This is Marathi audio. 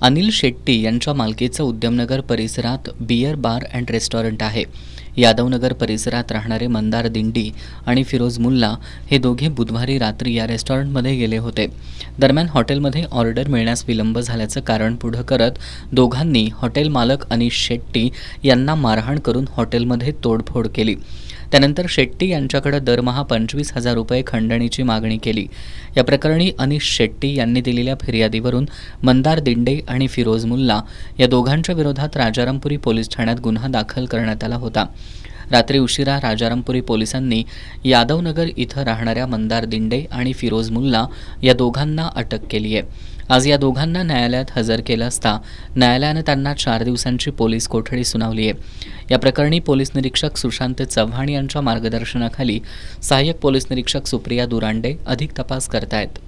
अनिल शेट्टी यांच्या मालकीचं उद्यमनगर परिसरात बियर बार अँड रेस्टॉरंट आहे. यादवनगर परिसरात राहणारे मंदार दिंडी आणि फिरोज मुल्ला हे दोघे बुधवारी रात्री या रेस्टॉरंटमध्ये गेले होते. दरम्यान हॉटेलमध्ये ऑर्डर मिळण्यास विलंब झाल्याचं कारण पुढं करत दोघांनी हॉटेल मालक अनिश शेट्टी यांना मारहाण करून हॉटेलमध्ये तोडफोड केली. त्यानंतर शेट्टी यांच्याकडे दरमहा 25,000 रुपये खंडणीची मागणी केली. या प्रकरणी अनिश शेट्टी यांनी दिलेल्या फिर्यादीवरून मंदार दिंडे आणि फिरोज मुल्ला या दोघांच्या विरोधात राजारामपुरी पोलीस ठाण्यात गुन्हा दाखल करण्यात आला होता. रात्री उशिरा राजारामपुरी पोलिसांनी यादवनगर इथं राहणाऱ्या मंदार दिंडे आणि फिरोज मुल्ला या दोघांना अटक केली आहे. आज या दोघांना न्यायालयात हजर केलं असता न्यायालयानं त्यांना 4 दिवसांची पोलीस कोठडी सुनावली आहे. या प्रकरणी पोलीस निरीक्षक सुशांत चव्हाण यांच्या मार्गदर्शनाखाली सहाय्यक पोलीस निरीक्षक सुप्रिया दुरांडे अधिक तपास करतायत.